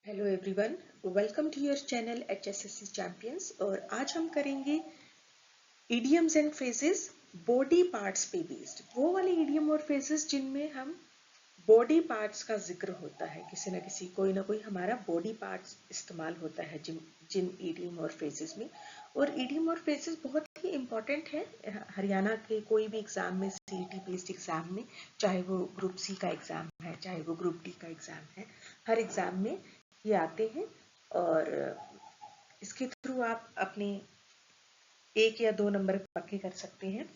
Hello everyone, welcome to your channel HSSC champions. और आज हम करेंगे idioms and phrases body parts पे बेस्ड। वो वाले इडियम और फ्रेजेस जिनमें हम बॉडी पार्ट्स का जिक्र होता है, किसी ना किसी कोई ना कोई हमारा बॉडी पार्ट्स इस्तेमाल होता है जिन जिन इडियम और फ्रेजेस में। और इडियम और फ्रेजेस बहुत ही इंपॉर्टेंट है हरियाणा के कोई भी एग्जाम में, CET बेस्ड एग्जाम में, चाहे वो ग्रुप C का एग्जाम है चाहे वो ग्रुप D का एग्जाम है, हर एग्जाम में ये आते हैं। और इसके थ्रू आप अपने 1 या 2 नंबर पक्के कर सकते हैं।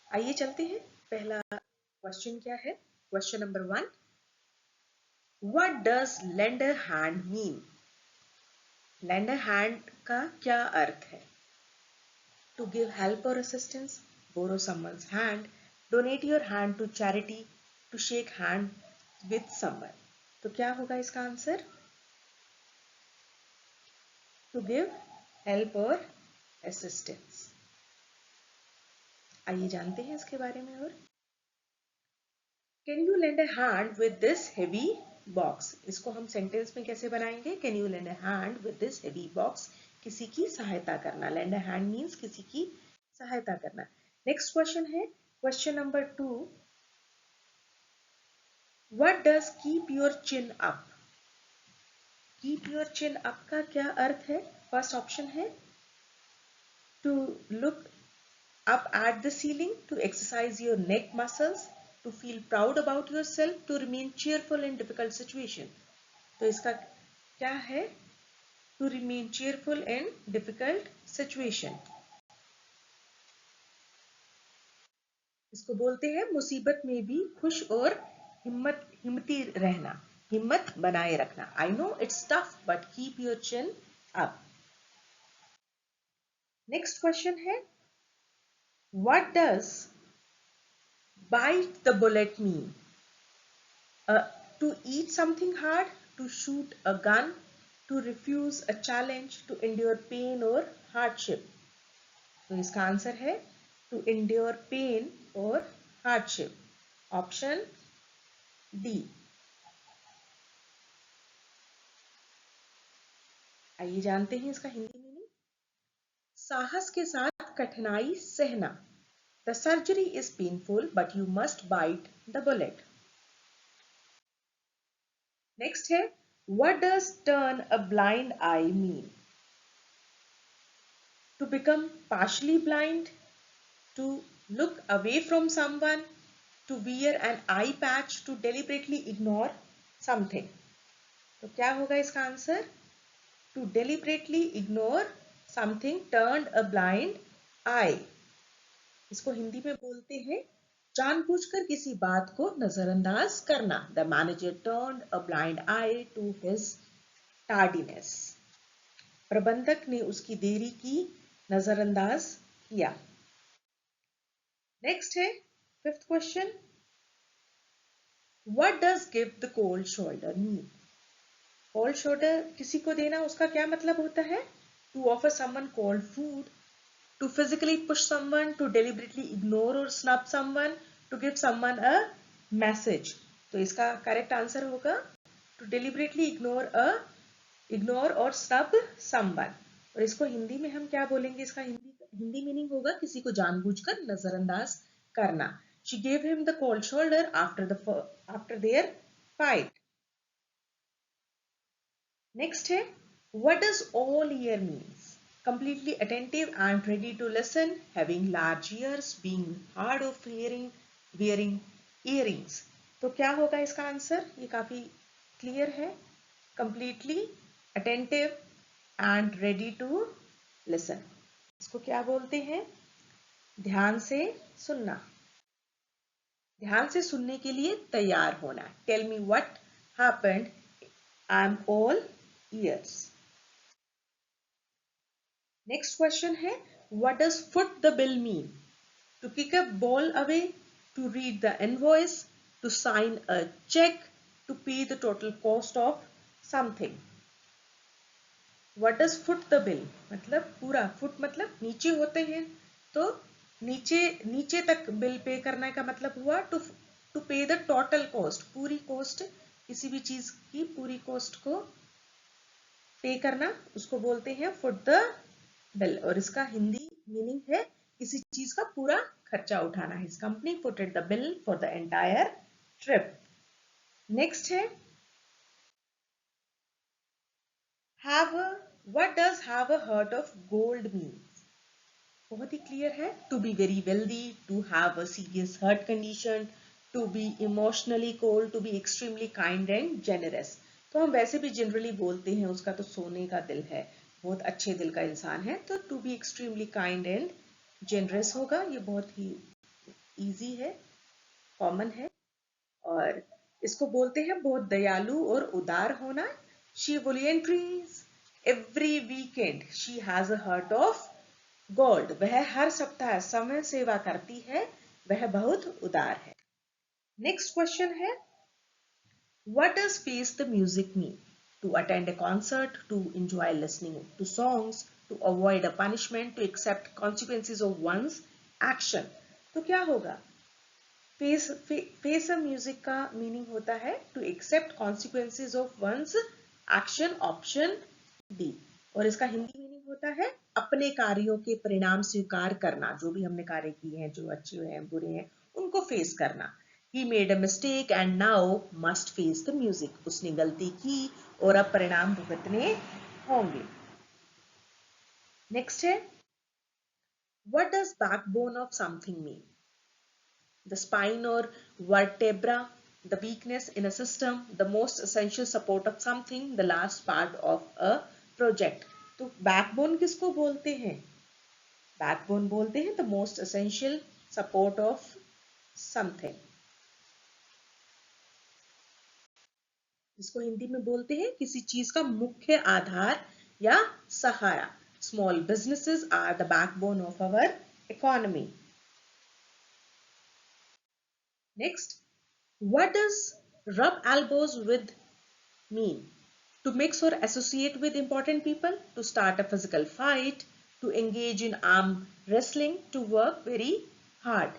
आइए चलते हैं। पहला क्वेश्चन क्या है? Question number 1, what does lend a hand mean? Lend a hand का क्या अर्थ है? टू गिव हेल्प और assistance, borrow someone's hand, donate your hand to charity, to shake hand with someone. तो क्या होगा इसका आंसर? टू गिव हेल्प और असिस्टेंस। आइए जानते हैं इसके बारे में। और can you lend a hand with this heavy box? इसको हम सेंटेंस में कैसे बनाएंगे? Can you lend a hand with this heavy box? किसी की सहायता करना। लेंड अ हैंड मीन्स किसी की सहायता करना। नेक्स्ट क्वेश्चन है question number 2, what does keep your chin up? Keep your chin up का क्या अर्थ है? फर्स्ट ऑप्शन है to look up at the ceiling, to exercise your neck muscles, to feel proud about yourself, to remain cheerful in difficult situation. तो इसका क्या है? To remain cheerful in difficult situation. इसको बोलते हैं मुसीबत में भी खुश और हिम्मती रहना, हिम्मत बनाए रखना। I know it's tough but keep your chin up. Next question है what does bite the bullet mean? To eat something hard, to shoot a gun, to refuse a challenge, to endure pain or hardship. तो इसका answer है to endure pain or hardship. Option D. आइए जानते हैं इसका Hindi meaning. साहस के साथ कठिनाई सहना। The surgery is painful but you must bite the bullet. Next है what does turn a blind eye mean? To become partially blind, to look away from someone, to wear an eye patch, to deliberately ignore something. तो क्या होगा इसका answer? To deliberately ignore something, turned a blind eye. इसको हिंदी में बोलते हैं जानबूझकर किसी बात को नजरअंदाज करना। The manager turned a blind eye to his tardiness. प्रबंधक ने उसकी देरी की नजरअंदाज किया। नेक्स्ट है fifth question, what does give the cold shoulder mean? Cold shoulder किसी को देना, उसका क्या मतलब होता है? To offer someone cold food, to physically push someone, to deliberately ignore और snub someone, to give someone a message. तो इसका करेक्ट आंसर होगा टू डेलिबरेटली इग्नोर और स्नब समवन। और इसको हिंदी में हम क्या बोलेंगे? इसका हिंदी मीनिंग होगा किसी को जानबूझकर नजरअंदाज करना। She gave him the cold shoulder after their fight. Next है what does all ear means? Completely attentive and ready to listen, having large ears, being hard of hearing, wearing earrings. तो क्या होगा इसका आंसर? ये काफी clear है। Completely attentive and ready to listen. इसको क्या बोलते हैं? ध्यान से सुनना, ध्यान से सुनने के लिए तैयार होना। Tell me what happened, I am all ears. Next question है what does foot the bill mean? To kick a ball away, to read the invoice, to sign a cheque, to pay the total cost of something. What does foot the bill मतलब पूरा, foot मतलब नीचे होते हैं, तो नीचे तक bill pay करने का मतलब हुआ to pay the total cost, पूरी कॉस्ट, किसी भी चीज की पूरी कॉस्ट को पे करना, उसको बोलते हैं फुट द बिल, और इसका हिंदी मीनिंग है किसी चीज का पूरा खर्चा उठाना। His company footed the bill for the entire trip. Next है have a, what does have a heart of gold mean? बहुत ही क्लियर है, to be very wealthy, to have a serious heart condition, to be emotionally cold, to be extremely kind and generous. तो हम वैसे भी generally बोलते हैं उसका तो सोने का दिल है, बहुत अच्छे दिल का इंसान है, तो to be extremely kind and generous होगा। ये बहुत ही इजी है, कॉमन है, और इसको बोलते हैं बहुत दयालु और उदार होना। She volunteers every weekend, she has a heart of gold, वह हर सप्ताह समय सेवा करती है, वह बहुत उदार है। नेक्स्ट क्वेश्चन है what does face the music mean? To attend a concert, to enjoy listening to songs, to avoid a punishment, to accept consequences of one's action. तो क्या होगा? फेस अ म्यूजिक का मीनिंग होता है to accept consequences of one's action, option D. और इसका Hindi meaning होता है अपने कार्यों के परिणाम स्वीकार करना, जो भी हमने कार्य किए हैं, जो अच्छे हैं बुरे हैं, उनको फेस करना। He made a mistake and now must face the music. उसने गलती की और अब परिणाम भुगतने होंगे। नेक्स्ट है what does backbone of something mean? The spine or vertebra, the weakness in a system, the most essential support of something, the last part of a project. तो backbone किसको बोलते हैं? Backbone बोलते हैं the most essential support of something, जिसको हिंदी में बोलते हैं किसी चीज का मुख्य आधार या सहारा। Small businesses are the backbone of our economy. Next, what does rub elbows with mean? To mix or associate with important people, to start a physical fight, to engage in arm wrestling, to work very hard.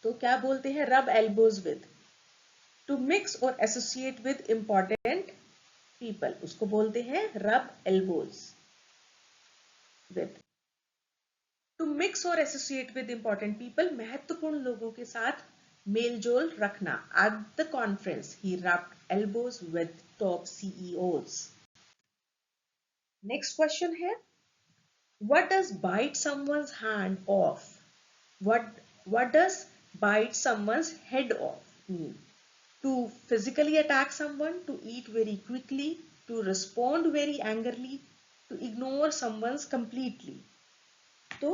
तो क्या बोलते हैं rub elbows with? To mix or associate with important people, उसको बोलते हैं rub elbows with. To mix or associate with important people, महत्वपूर्ण लोगों के साथ मेल जोल रखना। At the conference, he rubbed elbows with top CEOs. Next question है what does bite someone's hand off? What does bite someone's head off mean? To physically attack someone, to eat very quickly, to respond very angrily, to ignore someone's completely. तो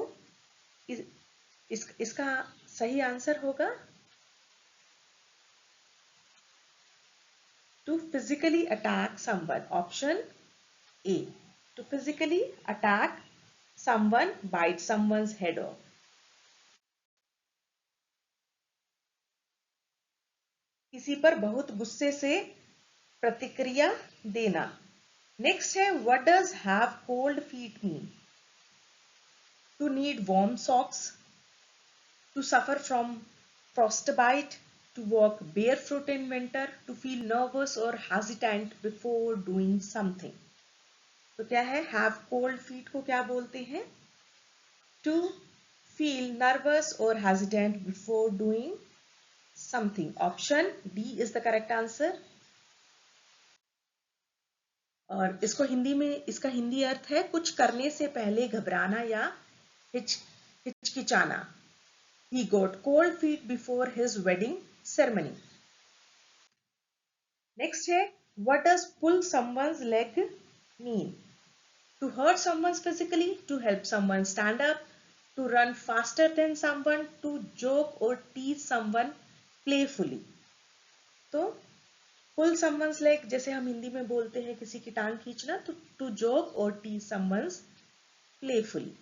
इसका सही answer होगा to physically attack someone, option A. To physically attack someone, bite someone's head off. किसी पर बहुत गुस्से से प्रतिक्रिया देना। नेक्स्ट है what does have cold feet mean? To need warm socks, to suffer from frostbite, to walk barefoot in winter, to feel nervous or hesitant before doing something. तो क्या है have cold feet को क्या बोलते हैं? To feel nervous or hesitant before doing something. Option D is the correct answer. और इसको हिंदी में इसका हिंदी अर्थ है कुछ करने से पहले घबराना या हिचकिचाना। He got cold feet before his wedding ceremony. Next है what does pull someone's leg mean? To hurt someone physically, to help someone stand up, to run faster than someone, to joke or tease someone playfully. तो pull someone's leg जैसे हम हिंदी में बोलते हैं किसी की टांग खींचना, तो to joke or tease someone's playfully.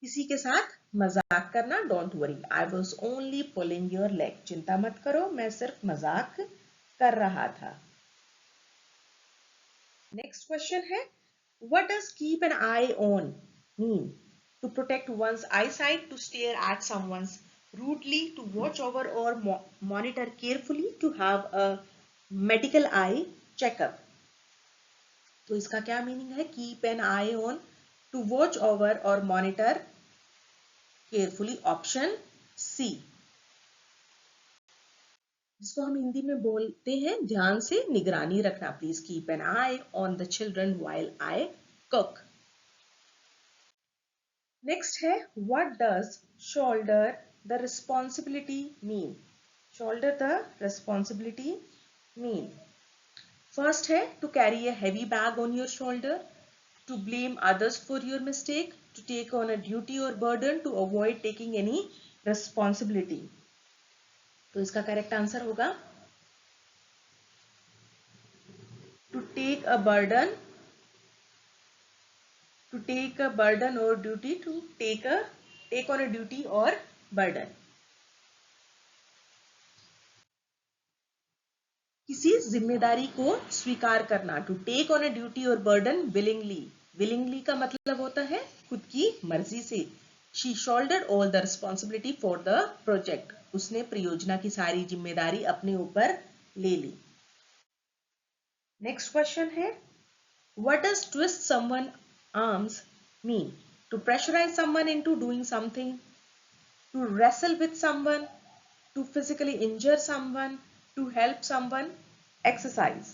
किसी के साथ मजाक करना, don't worry I was only pulling your leg, चिंता मत करो मैं सिर्फ मजाक कर रहा था। नेक्स्ट क्वेश्चन है what does keep an eye on mean? To protect one's eyesight, to stare at someone's rudely, to watch over or monitor carefully, to have a medical eye checkup. तो इसका क्या meaning है? Keep an eye on, to watch over और monitor carefully, option C. जिसको हम हिंदी में बोलते हैं ध्यान से निगरानी रखना। Please keep an eye on the children while I cook. Next है what does shoulder the responsibility mean? Shoulder the responsibility mean, first है to carry a heavy bag on your shoulder, to blame others for your mistake, to take on a duty or burden, to avoid taking any responsibility. तो इसका correct answer होगा to take a burden, to take a burden or duty, to take on a duty or burden. किसी जिम्मेदारी को स्वीकार करना, to take on a duty और burden willingly. Willingly का मतलब होता है खुद की मर्जी से। She shouldered all the responsibility for the project, उसने परियोजना की सारी जिम्मेदारी अपने ऊपर ले ली। नेक्स्ट क्वेश्चन है what does twist someone arms mean? To pressurise someone into doing something, to wrestle with someone, to physically injure someone, to help someone, exercise.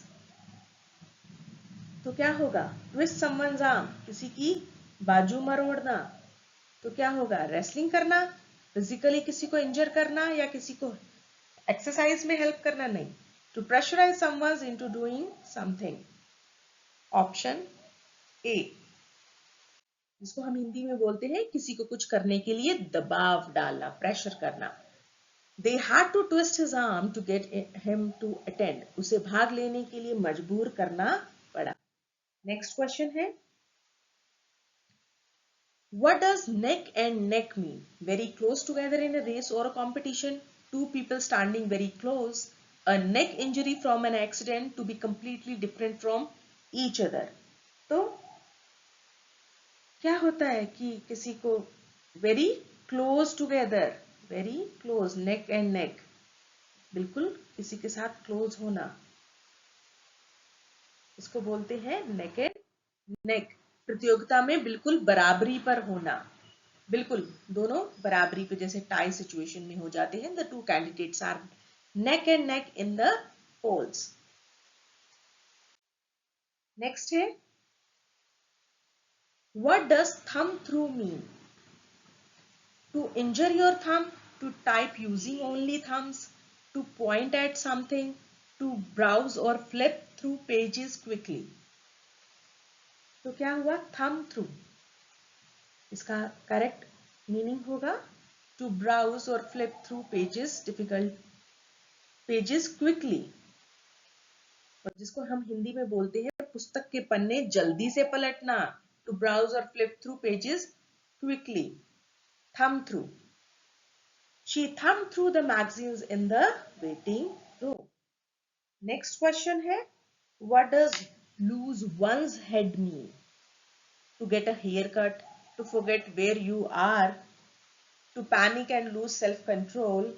तो क्या होगा? twist someone's arm, किसी की बाजू मरोड़ना। तो क्या होगा? रेसलिंग करना, फिजिकली किसी को इंजर करना या किसी को एक्सरसाइज में हेल्प करना? नहीं। To pressurise someone into doing something, option A. जिसको हम हिंदी में बोलते हैं किसी को कुछ करने के लिए दबाव डालना, प्रेशर करना। They had to twist his arm to get him to attend. उसे भाग लेने के लिए मजबूर करना पड़ा। Next question है What does neck and neck mean? Very close together in a race or a competition. Two people standing very close. A neck injury from an accident to be completely different from each other. तो क्या होता है कि किसी को very close together, very close, neck and neck, बिल्कुल किसी के साथ क्लोज होना, इसको बोलते हैं नेक एंड नेक। प्रतियोगिता में बिल्कुल बराबरी पर होना, बिल्कुल दोनों बराबरी पे, जैसे टाई सिचुएशन में हो जाते हैं। The two candidates are neck and neck in the polls. Next है what does thumb through mean? To injure your thumb, to type using only thumbs, to point at something, to browse और flip through pages quickly. तो क्या हुआ? Thumb through. इसका करेक्ट meaning होगा to browse और flip through pages, difficult pages quickly. और जिसको हम हिंदी में बोलते हैं पुस्तक के पन्ने जल्दी से पलटना, टू ब्राउज और flip through pages quickly, thumb through. She thumbs through the magazines in the waiting room. Next question है what does lose one's head mean? To get a haircut, to forget where you are, to panic and lose self-control.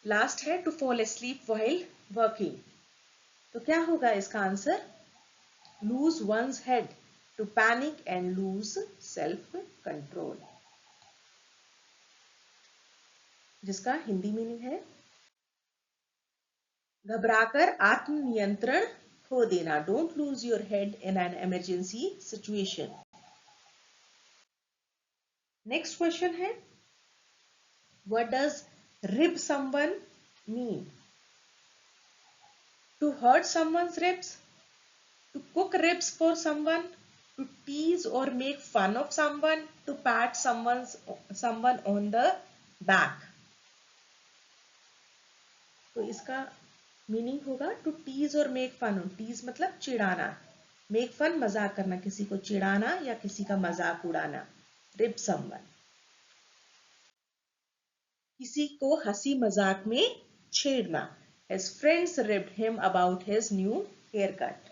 Last है to fall asleep while working. तो क्या होगा इसका answer? Lose one's head, to panic and lose self-control, जिसका Hindi meaning है घबराकर आत्मनियंत्रण खो देना। Don't lose your head in an emergency situation. Next question है what does rib someone mean? To hurt someone's ribs, to cook ribs for someone, to tease or make fun of someone, to pat someone on the back. तो इसका meaning होगा to tease और make fun. Tease मतलब चिढ़ाना, make fun मजाक करना, किसी को चिढ़ाना या किसी का मजाक उड़ाना। रिब समवन, किसी को हंसी मजाक में छेड़ना। His friends ribbed him about his new haircut.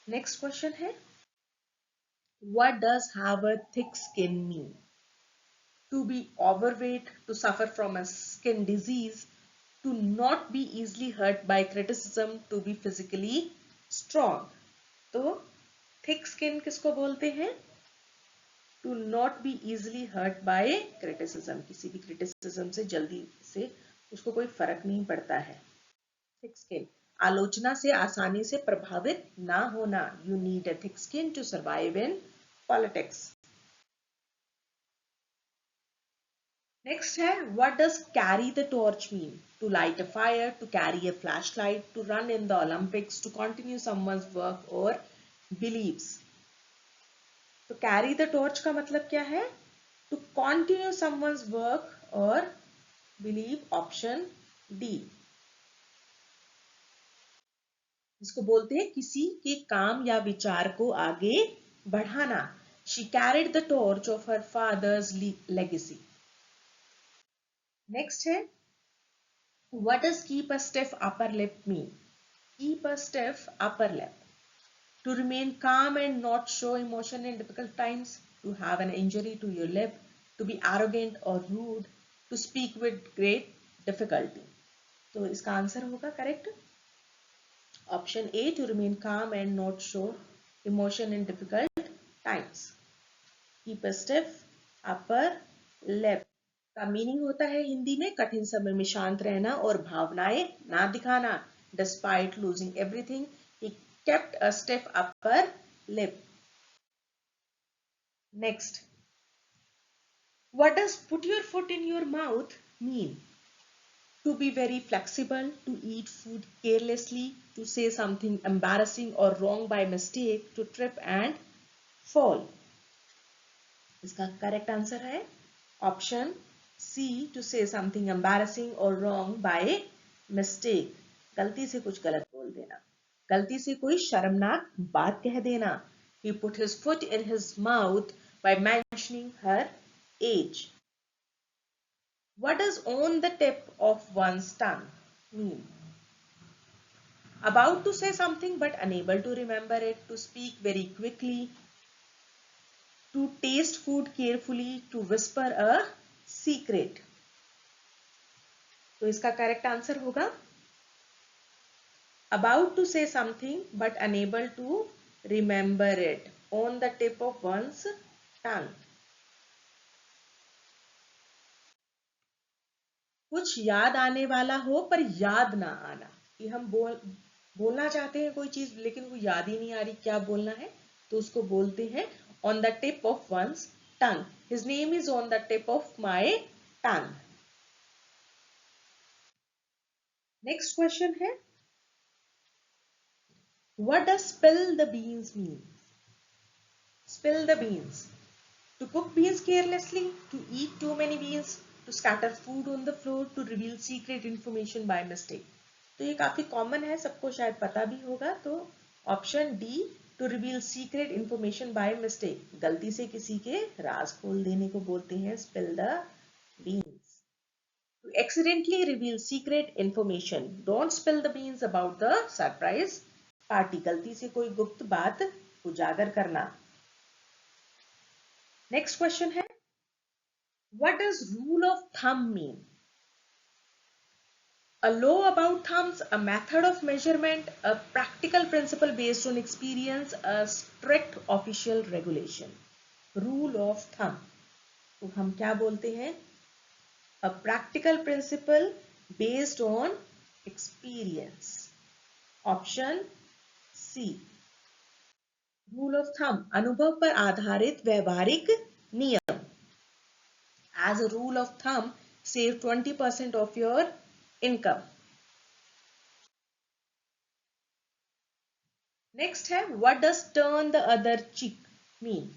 Next question है What does have a thick skin mean? to be overweight, to suffer from a skin disease, to not be easily hurt by criticism, to be physically strong. तो thick skin किसको बोलते हैं? To not be easily hurt by criticism. किसी भी criticism से जल्दी से उसको कोई फर्क नहीं पड़ता है. Thick skin. आलोचना से आसानी से प्रभावित ना होना. You need a thick skin to survive in politics. Next है, what does carry the torch mean? To light a fire, to carry a flashlight, to run in the Olympics, to continue someone's work or beliefs. तो carry the torch का मतलब क्या है? To continue someone's work or belief. Option D. इसको बोलते हैं किसी के काम या विचार को आगे बढ़ाना. She carried the torch of her father's legacy. Next है, what does keep a stiff upper lip mean? Keep a stiff upper lip. To remain calm and not show emotion in difficult times, to have an injury to your lip, to be arrogant or rude, to speak with great difficulty. तो इसका answer होगा correct option A, to remain calm and not show emotion in difficult times. Keep a stiff upper lip का meaning होता है हिंदी में कठिन समय में शांत रहना और भावनाएं ना दिखाना. Despite losing everything, he kept a stiff upper lip. Next, what does put your foot in your mouth mean? To be very flexible, to eat food carelessly, to say something embarrassing or wrong by mistake, to trip and fall. इसका correct answer है option C, to say something embarrassing और wrong by mistake. गलती से कुछ गलत बोल देना, गलती से कोई शर्मनाक बात कह देना. He put his foot in his mouth by mentioning her age. What does on the tip of one's tongue mean? About to say something but unable to remember it, to speak very quickly, to taste food carefully, to whisper a secret. तो इसका correct answer होगा about to say something but unable to remember it, on the tip of one's tongue. कुछ याद आने वाला हो पर याद ना आना, कि हम बोलना चाहते हैं कोई चीज लेकिन वो याद ही नहीं आ रही क्या बोलना है, तो उसको बोलते हैं on the tip of one's tongue. His name is on the tip of my tongue. Next question है, what does spill the beans mean? Spill the beans. To cook beans carelessly, to eat too many beans, to scatter food on the floor, to reveal secret information by mistake. तो ये काफी common है, सबको शायद पता भी होगा. तो option D, to reveal secret information by mistake, गलती से किसी के राज खोल देने को बोलते हैं spill the beans. To accidentally reveal secret information, don't spill the beans about the surprise party, गलती से कोई गुप्त बात उजागर करना. नेक्स्ट क्वेश्चन है, what does rule of thumb mean? A law about thumbs, a method of measurement, a practical principle based on experience, a strict official regulation. Rule of thumb, तो हम क्या बोलते हैं? A practical principle based on experience. Option C. Rule of thumb, अनुभव पर आधारित व्यवहारिक नियम. As a rule of thumb, save 20% of your income. Next है, what does turn the other cheek mean?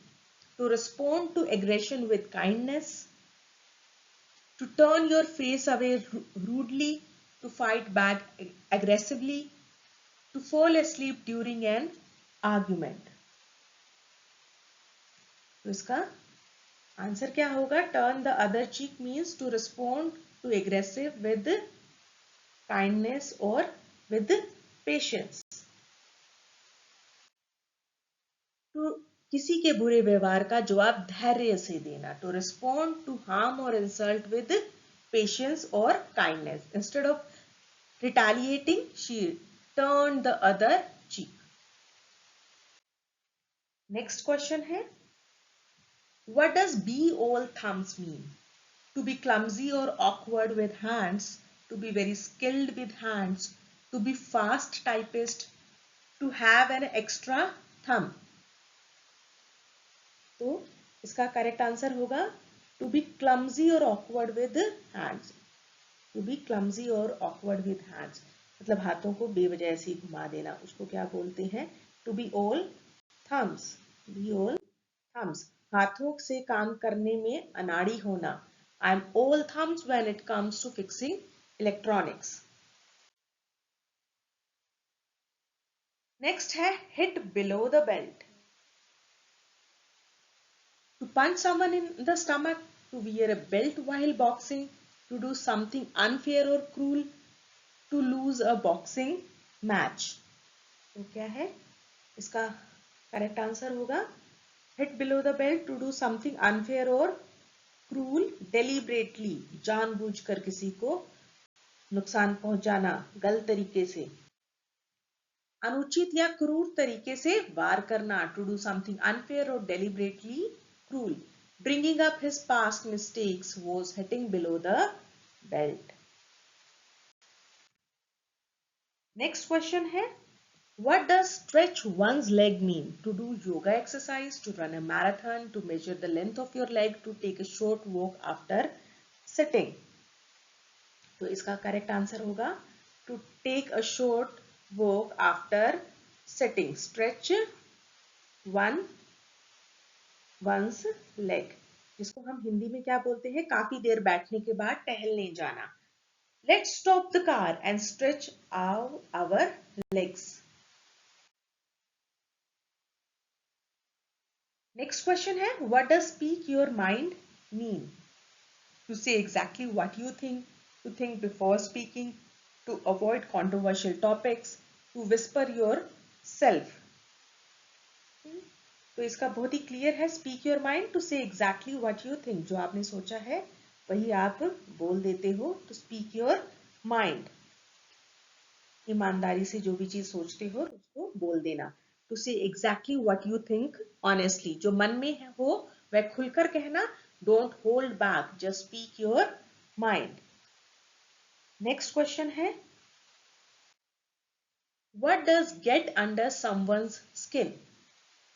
To respond to aggression with kindness, to turn your face away rudely, to fight back aggressively, to fall asleep during an argument. तो इसका answer क्या होगा? Turn the other cheek means to respond to aggressive with kindness or with patience. To किसी के बुरे व्यवहार का जवाब धैर्य से देना, टू रिस्पॉन्ड टू हार्म और इंसल्ट विद पेशेंस और kindness. Instead of retaliating she turn the other cheek. Next question है, what does be all thumbs mean? To be clumsy और awkward with hands, to be very skilled with hands, to be fast typist, to have an extra thumb. तो इसका correct answer होगा to be clumsy और awkward with hands. To be clumsy और awkward with hands मतलब हाथों को बेवजह ऐसे ही घुमा देना, उसको क्या बोलते हैं? To be all thumbs. Be all thumbs, हाथों से काम करने में अनाड़ी होना। I am all thumbs when it comes to fixing electronics. Next है hit below the belt. To punch someone in the stomach, to wear a belt while boxing, to do something unfair or cruel, to lose a boxing match. तो क्या है इसका correct answer होगा hit below the belt, to do something unfair or cruel, deliberately, जानबूझकर किसी को नुकसान पहुंचाना गलत तरीके से, अनुचित या क्रूर तरीके से वार करना, to do something unfair or deliberately cruel. Bringing up his past mistakes was hitting below the belt. Next question है, what does stretch one's leg mean? To do yoga exercise, to run a marathon, to measure the length of your leg, to take a short walk after sitting. तो इसका correct answer होगा to take a short walk after sitting. Stretch one's leg, जिसको हम हिंदी में क्या बोलते हैं? काफी देर बैठने के बाद टहलने जाना। Let's stop the car and stretch our legs. Next question है, what does speak your mind mean? To say exactly what you think, to think before speaking, to avoid controversial topics, to whisper yourself. तो इसका बहुत ही clear है, speak your mind, to say exactly what you think, जो आपने सोचा है वही आप बोल देते हो, तो स्पीक योर माइंड, ईमानदारी से जो भी चीज सोचते हो उसको बोल देना। To say exactly what you think honestly, जो मन में हो वह खुलकर कहना, don't hold back, just speak your mind. Next question है, what does get under someone's skin?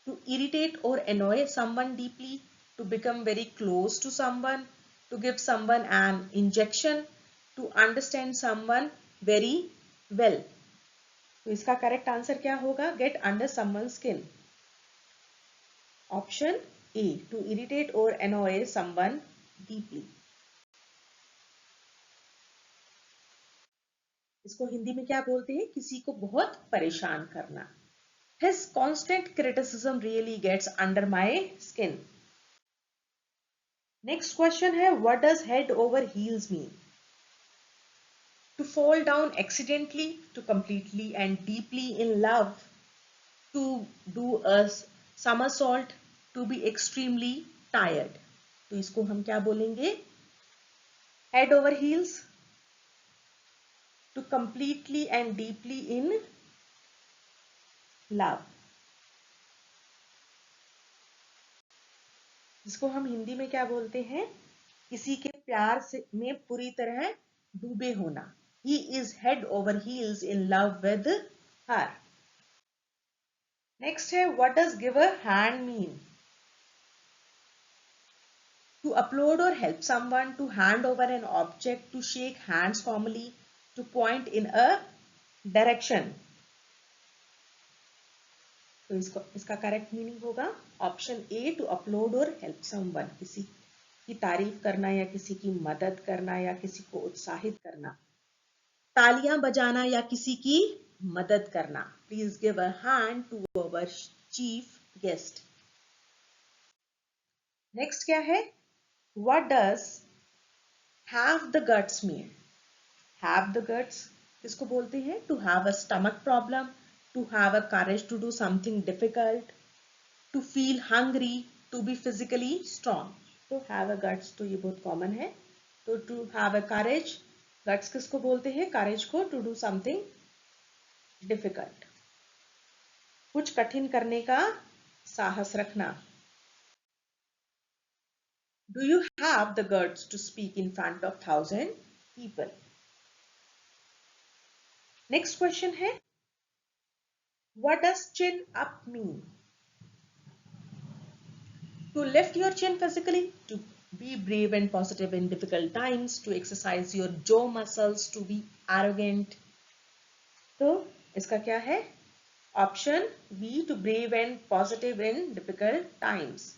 To irritate or annoy someone deeply, to become very close to someone, to give someone an injection, to understand someone very well. तो इसका correct answer क्या होगा? Get under someone's skin. Option A, to irritate or annoy someone deeply. इसको हिंदी में क्या बोलते हैं? किसी को बहुत परेशान करना। His constant criticism really gets under my skin. Next question है, what does head over heels mean? To fall down accidentally, to completely and deeply in love, to do a somersault, to be extremely tired. तो इसको हम क्या बोलेंगे? Head over heels, to completely and deeply in love. जिसको हम हिंदी में क्या बोलते हैं? किसी के प्यार से में पूरी तरह डूबे होना। He is head over heels in love with her. Next है, what does give a hand mean? To upload or help someone, to hand over an object, to shake hands formally, to point in a direction. तो इसका करेक्ट meaning होगा option A, to upload और help someone, किसी की तारीफ करना या किसी की मदद करना या किसी को उत्साहित करना, तालियां बजाना या किसी की मदद करना। Please give a hand to our chief guest. Next क्या है, what does have the guts mean? Have the guts किसको बोलते हैं? To have a stomach problem, to have a courage to do something difficult, to feel hungry, to be physically strong. तो have a guts तो ये बहुत common है. तो to have a courage, guts किसको बोलते हैं? courage को. to do something difficult, कुछ कठिन करने का साहस रखना. Do you have the guts to speak in front of 1,000 people? Next question है, what does chin up mean? To lift your chin physically, to be brave and positive in difficult times, to exercise your jaw muscles, to be arrogant. तो इसका क्या है? Option B, to brave and positive in difficult times.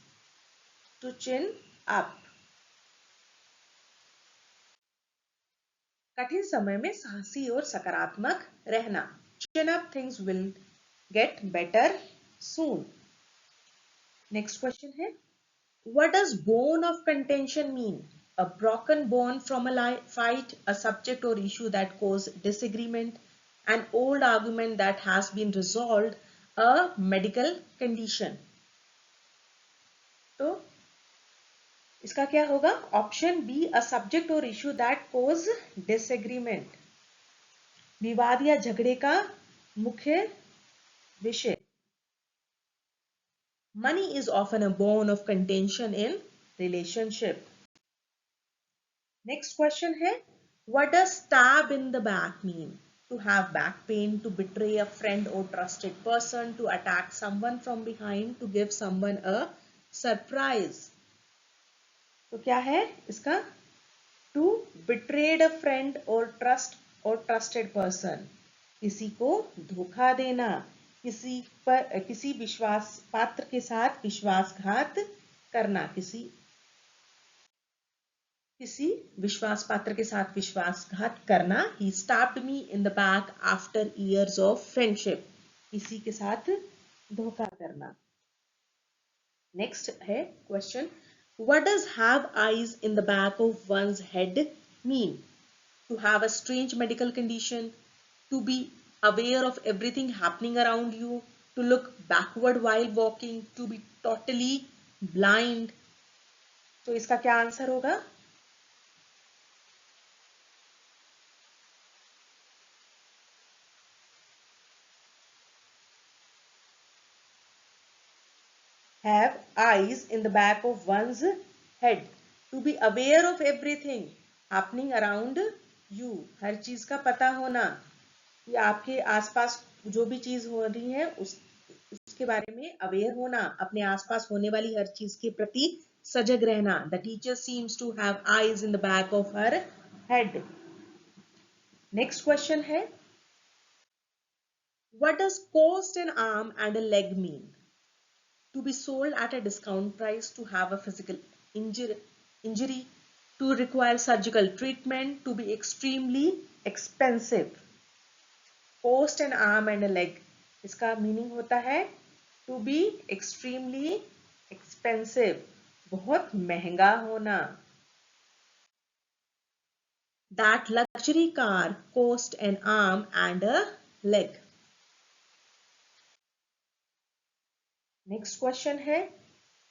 To chin up. कठिन समय में साहसी और सकारात्मक रहना. Chin up, things will get better soon. Next question है, what does bone of contention mean? A broken bone from a fight, a subject or issue that caused disagreement, an old argument that has been resolved, a medical condition. तो इसका क्या होगा? Option B, a subject or issue that cause disagreement. विवाद या झगड़े का मुख्य विषय. Money is often a bone of contention in relationship. Next question है, what does stab in the back mean? To have back pain, to betray a friend or trusted person, to attack someone from behind, to give someone a surprise. तो क्या है इसका? To betrayed a friend or trusted person. किसी को धोखा देना, किसी विश्वास पात्र के साथ विश्वासघात करना, किसी विश्वास पात्र के साथ विश्वासघात करना. He stabbed me in the back after years of friendship. किसी के साथ धोखा करना. नेक्स्ट है question, what does have eyes in the back of one's head mean? To have a strange medical condition, to be aware of everything happening around you, to look backward while walking, to be totally blind. तो इसका क्या answer होगा? Have eyes in the back of one's head, to be aware of everything happening around you. हर चीज का पता होना कि आपके आसपास जो भी चीज हो रही है उसके बारे में अवेयर होना, अपने आसपास होने वाली हर चीज के प्रति सजग रहना. The teacher seems to have eyes in the back of her head. Next question है, what does cost an arm and a leg mean? To be sold at a discount price, to have a physical injury, to require surgical treatment, to be extremely expensive. Cost an arm and a leg, इसका meaning होता है to be extremely expensive, बहुत महंगा होना. That luxury car cost an arm and a leg. Next question है,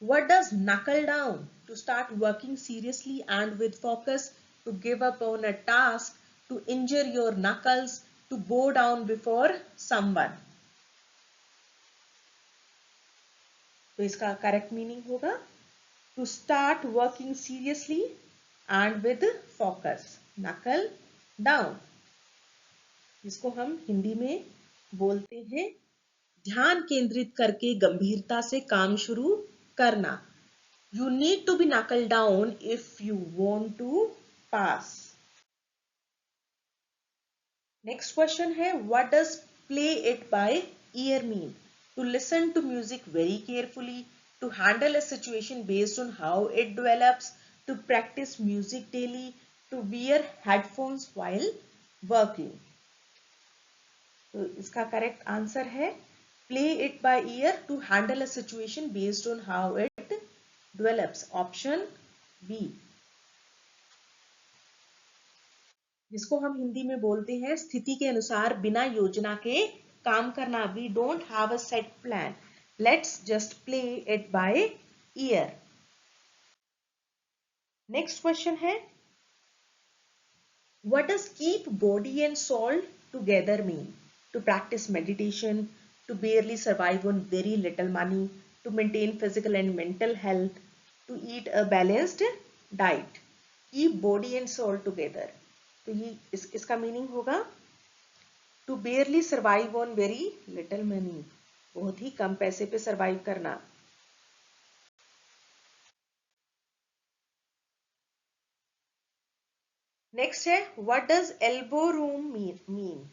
what does knuckle down? To start working seriously and with focus, to give up on a task, to injure your knuckles, to bow down before someone. तो इसका करेक्ट meaning होगा to start working seriously and with focus. knuckle down, जिसको हम हिंदी में बोलते हैं ध्यान केंद्रित करके गंभीरता से काम शुरू करना. You need to be knuckle down if you want to pass. Next question है, what does play it by ear mean? To listen to music very carefully, to handle a situation based on how it develops, to practice music daily, to wear headphones while working. तो इसका correct answer है play it by ear, to handle a situation based on how it develops. Option B, जिसको हम हिंदी में बोलते हैं स्थिति के अनुसार बिना योजना के काम करना. We don't have a set plan. Let's just play it by ear. Next question है, what does keep body and soul together mean? To practice meditation, to barely survive on very little money, to maintain physical and mental health, to eat a balanced diet. Keep body and soul together. तो ये इसका meaning होगा to barely survive on very little money, बहुत ही कम पैसे पे survive करना. नेक्स्ट है, what does elbow room mean?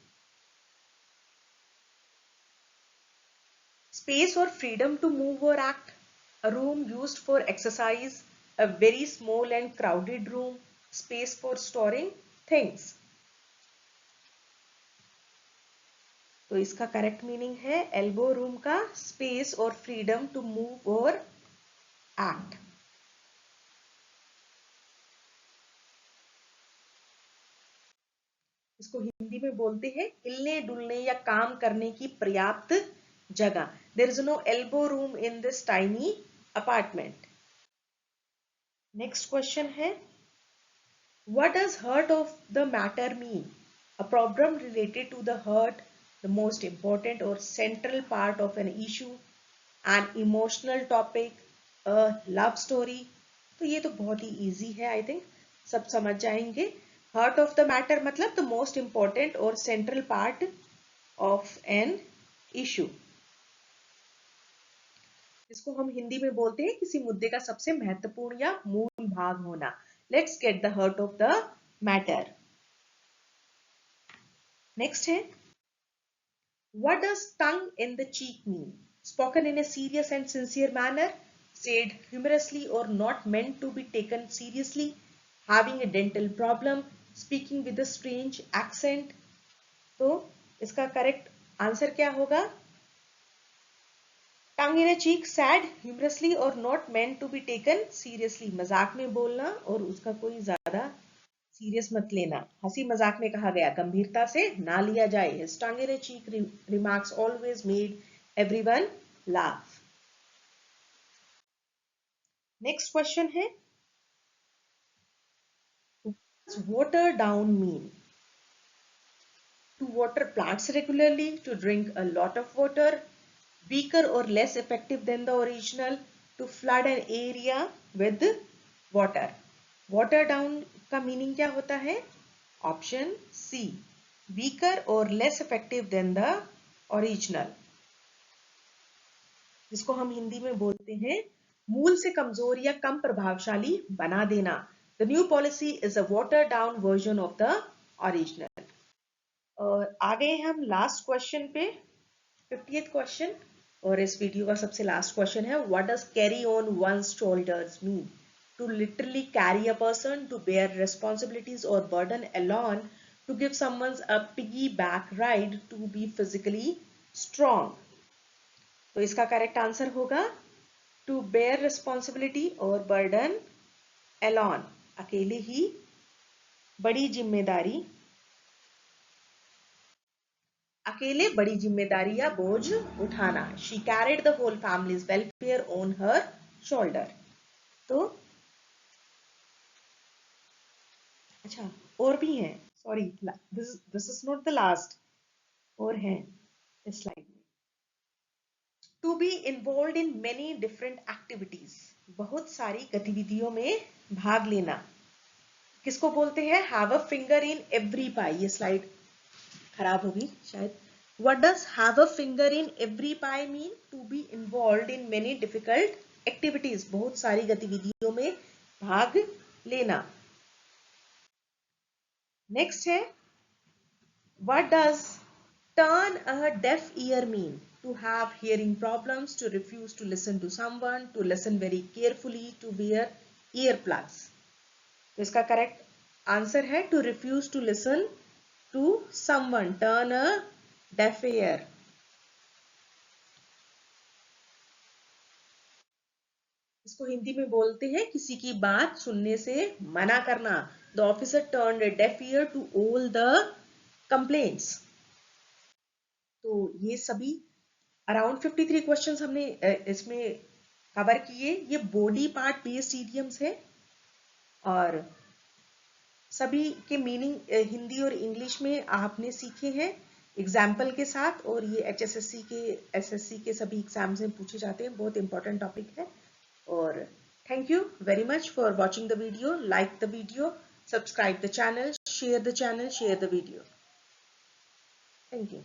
Space और फ्रीडम टू मूव और act, a room used for exercise, a very small and crowded room, space for storing things. तो इसका करेक्ट मीनिंग है एल्बो रूम का स्पेस और फ्रीडम टू मूव और act. इसको हिंदी में बोलते हैं हिलने डुलने या काम करने की पर्याप्त जगह. There is no elbow room in this tiny apartment. Next question है, what does heart of the matter mean? A problem related to the heart, the most important or central part of an issue, an emotional topic, a love story. तो ये तो बहुत ही easy है, I think सब समझ जाएंगे. Heart of the matter मतलब the most important or central part of an issue. इसको हम हिंदी में बोलते हैं किसी मुद्दे का सबसे महत्वपूर्ण या मूल भाग होना. Let's get the heart of the matter. Next है, what does tongue in the cheek mean? Spoken in a serious and sincere manner, said humorously or not meant to be taken seriously, having a dental problem, speaking with a strange accent. तो इसका correct answer क्या होगा? Tongue in a cheek, sad, humorously or not meant to be taken seriously. मजाक में बोलना और उसका कोई ज्यादा सीरियस मत लेना. हंसी मजाक में कहा गया, गंभीरता से ना लिया जाए. His tongue in a cheek remarks always made everyone laugh. Next question है, what does water down mean? To water plants regularly, to drink a lot of water, weaker or less effective than the original, to flood an area with water. Water down का meaning क्या होता है? Option C, weaker और less effective than the original. जिसको हम हिंदी में बोलते हैं मूल से कमजोर या कम प्रभावशाली बना देना. The new policy is a water down version of the original. और आ गए हम लास्ट क्वेश्चन पे, 50th क्वेश्चन, और इस वीडियो का सबसे लास्ट क्वेश्चन है, what does carry on one's shoulders mean? To literally carry a person, to bear responsibilities or burden alone, to give someone a piggyback ride, to be physically strong. तो इसका correct answer होगा to bear responsibility or burden alone, अकेले ही बड़ी जिम्मेदारी, अकेले बड़ी जिम्मेदारी या बोझ उठाना. She carried the whole family's welfare on her shoulder. तो अच्छा और भी हैं, sorry this is not the last, और हैं इस स्लाइड में. To be involve in many different activities, बहुत सारी गतिविधियों में भाग लेना. किसको बोलते हैं? Have a finger in every pie. ये स्लाइड खराब होगी शायद. What does have a finger in every pie mean? To be involve in many difficult activities, बहुत सारी गतिविधियों में भाग लेना. नेक्स्ट है, what does turn a deaf ear mean? To have hearing problems, to refuse to listen to someone, to listen very carefully, to wear earplugs. तो इसका correct answer है to refuse to listen to someone, turn a deaf ear. इसको हिंदी में बोलते हैं किसी की बात सुनने से मना करना. The officer turned a deaf ear to all the complaints. तो ये सभी अराउंड 53 क्वेश्चंस हमने इसमें कवर किए। ये बॉडी पार्ट बेस्ड इडियम्स है और सभी के मीनिंग हिंदी और इंग्लिश में आपने सीखे हैं एग्जाम्पल के साथ, और ये HSSC के SSC के सभी एग्जाम्स में पूछे जाते हैं, बहुत इंपॉर्टेंट टॉपिक है। और thank you very much for watching the video, like the video, subscribe the channel, share the video. Thank you.